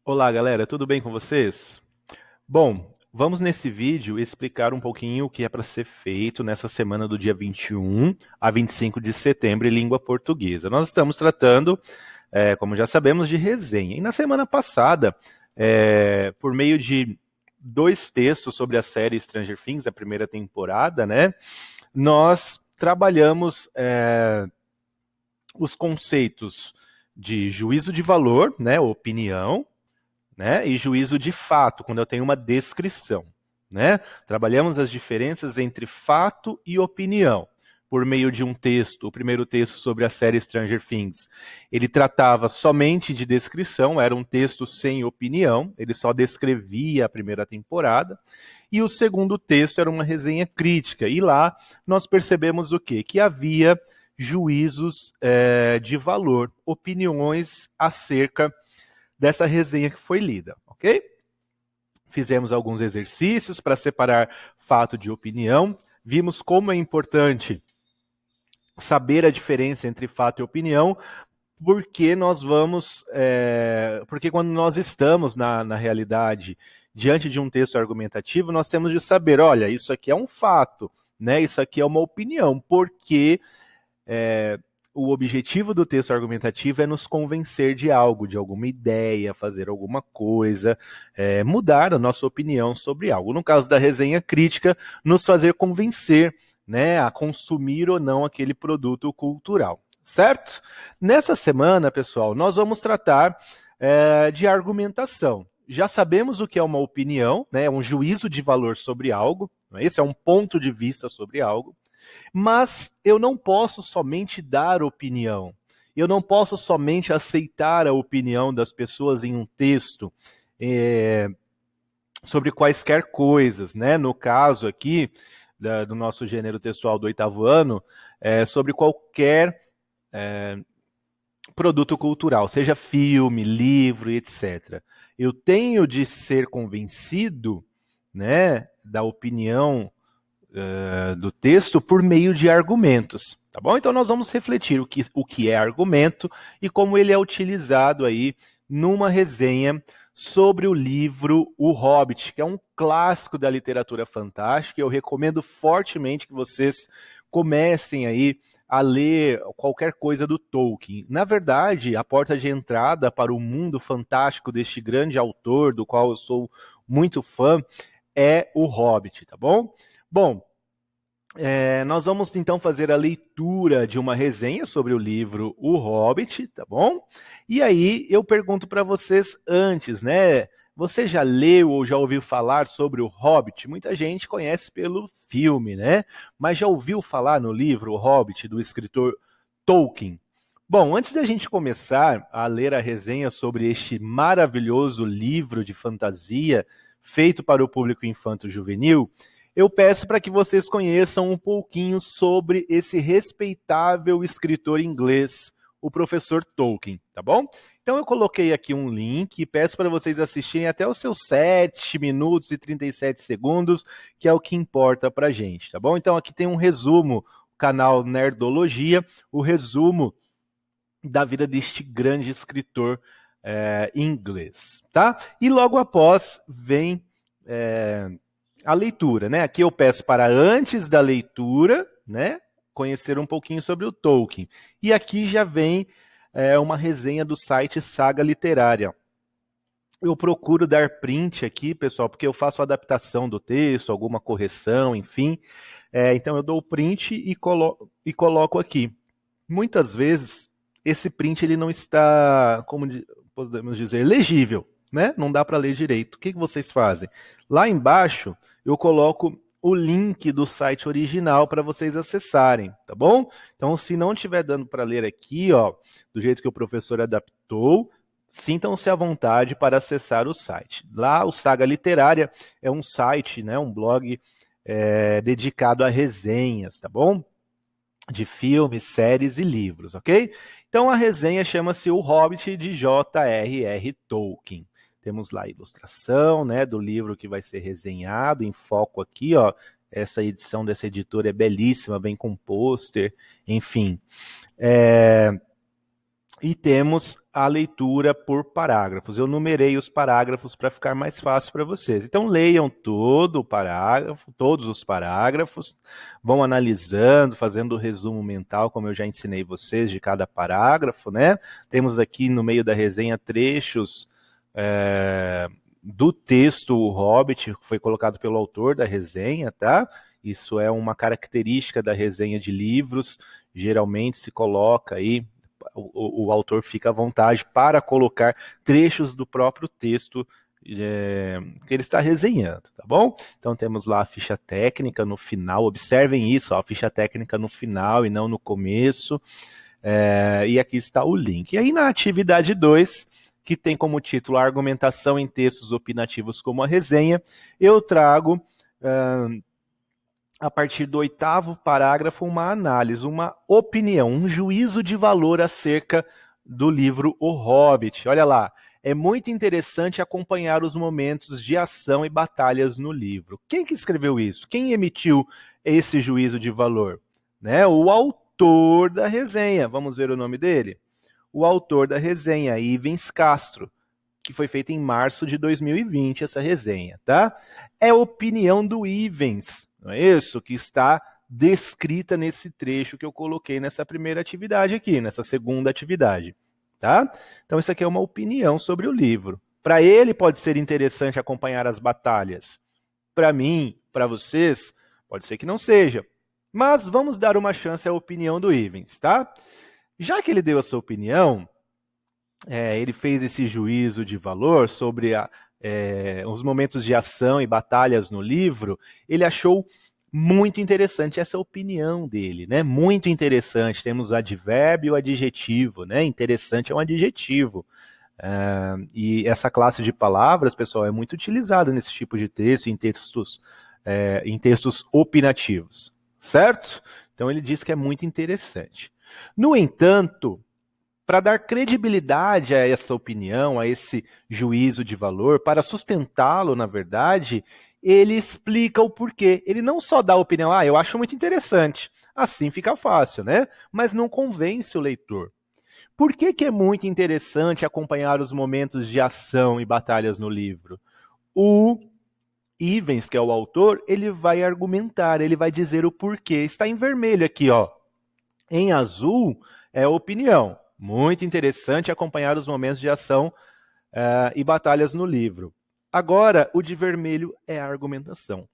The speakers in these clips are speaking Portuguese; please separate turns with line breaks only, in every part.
Olá, galera, tudo bem com vocês? Bom, vamos nesse vídeo explicar um pouquinho o que é para ser feito nessa semana do dia 21 a 25 de setembro em língua portuguesa. Nós estamos tratando, como já sabemos, de resenha. E na semana passada, por meio de dois textos sobre a série Stranger Things, a primeira temporada, né, nós trabalhamos os conceitos de juízo de valor, né, opinião, né? E juízo de fato, quando eu tenho uma descrição, né? Trabalhamos as diferenças entre fato e opinião por meio de um texto, o primeiro texto sobre a série Stranger Things. Ele tratava somente de descrição, era um texto sem opinião, ele só descrevia a primeira temporada. E o segundo texto era uma resenha crítica, e lá nós percebemos o quê? Que havia juízos de valor, opiniões acerca dessa resenha que foi lida, ok? Fizemos alguns exercícios para separar fato de opinião, vimos como é importante saber a diferença entre fato e opinião, porque nós vamos, porque quando nós estamos na realidade diante de um texto argumentativo, nós temos de saber, olha, isso aqui é um fato, né? Isso aqui é uma opinião, porque o objetivo do texto argumentativo é nos convencer de algo, de alguma ideia, fazer alguma coisa, mudar a nossa opinião sobre algo. No caso da resenha crítica, nos fazer convencer, né, a consumir ou não aquele produto cultural, certo? Nessa semana, pessoal, nós vamos tratar de argumentação. Já sabemos o que é uma opinião, né, um juízo de valor sobre algo, esse é um ponto de vista sobre algo. Mas eu não posso somente dar opinião. Eu não posso somente aceitar a opinião das pessoas em um texto sobre quaisquer coisas, né? No caso aqui do nosso gênero textual do oitavo ano, sobre qualquer produto cultural, seja filme, livro, etc. Eu tenho de ser convencido, né, da opinião do texto por meio de argumentos, tá bom? Então nós vamos refletir o que é argumento e como ele é utilizado aí numa resenha sobre o livro O Hobbit, que é um clássico da literatura fantástica. Eu recomendo fortemente que vocês comecem aí a ler qualquer coisa do Tolkien. Na verdade, a porta de entrada para o mundo fantástico deste grande autor, do qual eu sou muito fã, é o Hobbit, tá bom? Bom, nós vamos então fazer a leitura de uma resenha sobre o livro O Hobbit, tá bom? E aí eu pergunto para vocês antes, né? Você já leu ou já ouviu falar sobre o Hobbit? Muita gente conhece pelo filme, né? Mas já ouviu falar no livro O Hobbit, do escritor Tolkien? Bom, antes da gente começar a ler a resenha sobre este maravilhoso livro de fantasia feito para o público infanto-juvenil, eu peço para que vocês conheçam um pouquinho sobre esse respeitável escritor inglês, o professor Tolkien, tá bom? Então eu coloquei aqui um link e peço para vocês assistirem até os seus 7 minutos e 37 segundos, que é o que importa para a gente, tá bom? Então aqui tem um resumo, o canal Nerdologia, o resumo da vida deste grande escritor inglês, tá? E logo após vem a leitura, né? Aqui eu peço para antes da leitura, né, conhecer um pouquinho sobre o Tolkien. E aqui já vem uma resenha do site Saga Literária. Eu procuro dar print aqui, pessoal, porque eu faço adaptação do texto, alguma correção, enfim. Então eu dou o print e coloco aqui. Muitas vezes esse print ele não está, como podemos dizer, legível, né? Não dá para ler direito. O que vocês fazem? Lá embaixo eu coloco o link do site original para vocês acessarem, tá bom? Então, se não estiver dando para ler aqui, ó, do jeito que o professor adaptou, sintam-se à vontade para acessar o site. Lá, o Saga Literária é um site, né, um blog dedicado a resenhas, tá bom? De filmes, séries e livros, ok? Então a resenha chama-se O Hobbit de J.R.R. Tolkien. Temos lá a ilustração, né, do livro que vai ser resenhado, em foco aqui, ó. Essa edição dessa editora é belíssima, vem com pôster, enfim. E temos a leitura por parágrafos. Eu numerei os parágrafos para ficar mais fácil para vocês. Então, leiam todo o parágrafo, todos os parágrafos, vão analisando, fazendo o resumo mental, como eu já ensinei vocês, de cada parágrafo, né? Temos aqui no meio da resenha trechos do texto O Hobbit, que foi colocado pelo autor da resenha, tá? Isso é uma característica da resenha de livros, geralmente se coloca aí, o autor fica à vontade para colocar trechos do próprio texto que ele está resenhando, tá bom? Então temos lá a ficha técnica no final, observem isso, ó, a ficha técnica no final e não no começo, e aqui está o link. E aí na atividade 2, que tem como título a argumentação em textos opinativos como a resenha, eu trago a partir do 8º parágrafo, uma análise, uma opinião, um juízo de valor acerca do livro O Hobbit. Olha lá, é muito interessante acompanhar os momentos de ação e batalhas no livro. Quem que escreveu isso? Quem emitiu esse juízo de valor? Né? O autor da resenha. Vamos ver o nome dele? O autor da resenha, Ivens Castro, que foi feita em março de 2020, essa resenha, tá? É a opinião do Ivens, não é isso? Que está descrita nesse trecho que eu coloquei nessa primeira atividade aqui, nessa segunda atividade, tá? Então isso aqui é uma opinião sobre o livro. Para ele pode ser interessante acompanhar as batalhas. Para mim, para vocês, pode ser que não seja. Mas vamos dar uma chance à opinião do Ivens, tá? Já que ele deu a sua opinião, ele fez esse juízo de valor sobre os momentos de ação e batalhas no livro, ele achou muito interessante essa opinião dele, né? Muito interessante. Temos o advérbio e o adjetivo, né? Interessante é um adjetivo. E essa classe de palavras, pessoal, é muito utilizada nesse tipo de texto, em textos opinativos, certo? Então ele diz que é muito interessante. No entanto, para dar credibilidade a essa opinião, a esse juízo de valor, para sustentá-lo, na verdade, ele explica o porquê. Ele não só dá a opinião, eu acho muito interessante, assim fica fácil, né? Mas não convence o leitor. Por que que é muito interessante acompanhar os momentos de ação e batalhas no livro? O Ivens, que é o autor, ele vai argumentar, ele vai dizer o porquê. Está em vermelho aqui, ó. Em azul é a opinião. Muito interessante acompanhar os momentos de ação e batalhas no livro. Agora, o de vermelho é a argumentação.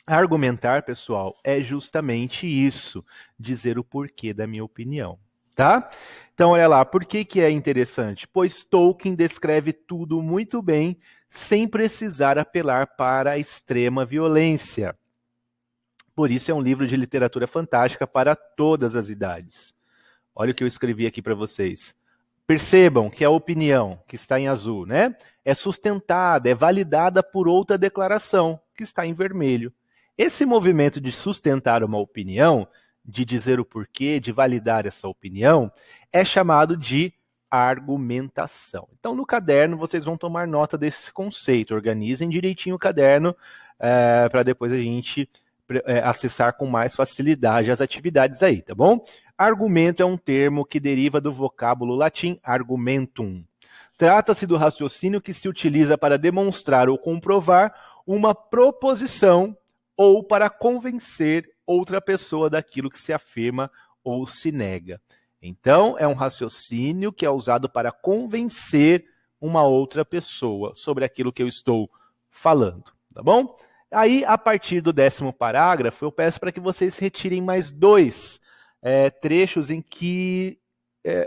Argumentar, pessoal, é justamente isso, dizer o porquê da minha opinião, tá? Então, olha lá, por que que é interessante? Pois Tolkien descreve tudo muito bem, sem precisar apelar para a extrema violência. Por isso é um livro de literatura fantástica para todas as idades. Olha o que eu escrevi aqui para vocês. Percebam que a opinião, que está em azul, né, é sustentada, é validada por outra declaração, que está em vermelho. Esse movimento de sustentar uma opinião, de dizer o porquê, de validar essa opinião, é chamado de argumentação. Então, no caderno, vocês vão tomar nota desse conceito. Organizem direitinho o caderno para depois a gente acessar com mais facilidade as atividades aí, tá bom? Argumento é um termo que deriva do vocábulo latim argumentum. Trata-se do raciocínio que se utiliza para demonstrar ou comprovar uma proposição ou para convencer outra pessoa daquilo que se afirma ou se nega. Então, é um raciocínio que é usado para convencer uma outra pessoa sobre aquilo que eu estou falando, tá bom? Aí, a partir do 10º parágrafo, eu peço para que vocês retirem mais 2 trechos em que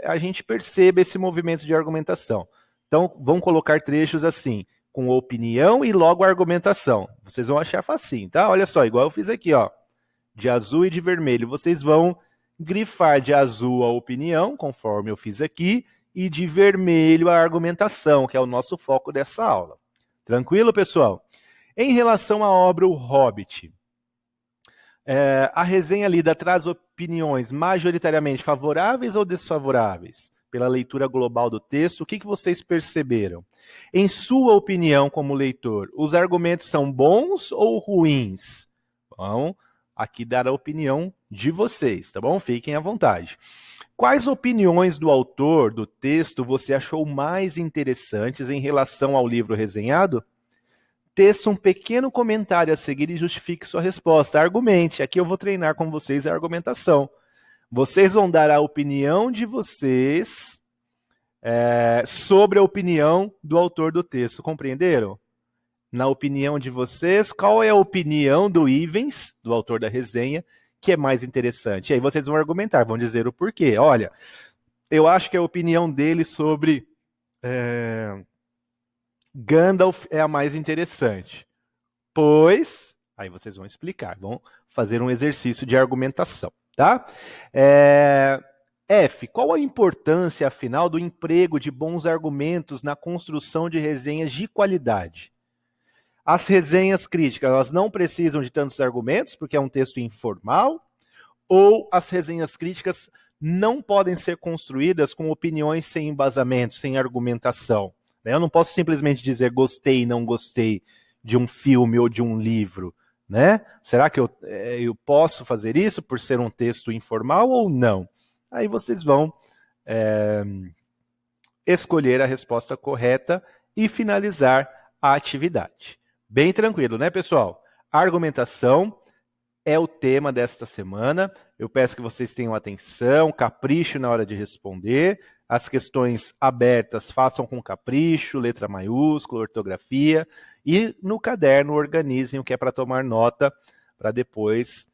a gente perceba esse movimento de argumentação. Então, vão colocar trechos assim, com opinião e logo argumentação. Vocês vão achar facinho, tá? Olha só, igual eu fiz aqui, ó, de azul e de vermelho. Vocês vão grifar de azul a opinião, conforme eu fiz aqui, e de vermelho a argumentação, que é o nosso foco dessa aula. Tranquilo, pessoal? Em relação à obra O Hobbit, a resenha lida traz opiniões majoritariamente favoráveis ou desfavoráveis? Pela leitura global do texto, o que vocês perceberam? Em sua opinião, como leitor, os argumentos são bons ou ruins? Vão aqui dar a opinião de vocês, tá bom? Fiquem à vontade. Quais opiniões do autor do texto você achou mais interessantes em relação ao livro resenhado? Teça um pequeno comentário a seguir e justifique sua resposta. Argumente. Aqui eu vou treinar com vocês a argumentação. Vocês vão dar a opinião de vocês sobre a opinião do autor do texto. Compreenderam? Na opinião de vocês, qual é a opinião do Ivens, do autor da resenha, que é mais interessante? E aí vocês vão argumentar, vão dizer o porquê. Olha, eu acho que a opinião dele sobre Gandalf é a mais interessante. Pois, aí vocês vão explicar, vão fazer um exercício de argumentação, tá? F, qual a importância, afinal, do emprego de bons argumentos na construção de resenhas de qualidade? As resenhas críticas, elas não precisam de tantos argumentos, porque é um texto informal, ou as resenhas críticas não podem ser construídas com opiniões sem embasamento, sem argumentação. Eu não posso simplesmente dizer gostei e não gostei de um filme ou de um livro, né? Será que eu posso fazer isso por ser um texto informal ou não? Aí vocês vão escolher a resposta correta e finalizar a atividade. Bem tranquilo, né, pessoal? A argumentação é o tema desta semana. Eu peço que vocês tenham atenção, capricho na hora de responder. As questões abertas façam com capricho, letra maiúscula, ortografia. E no caderno organizem o que é para tomar nota, para depois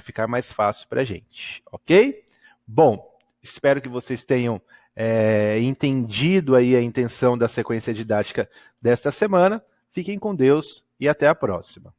ficar mais fácil para a gente, ok? Bom, espero que vocês tenham entendido aí a intenção da sequência didática desta semana. Fiquem com Deus e até a próxima.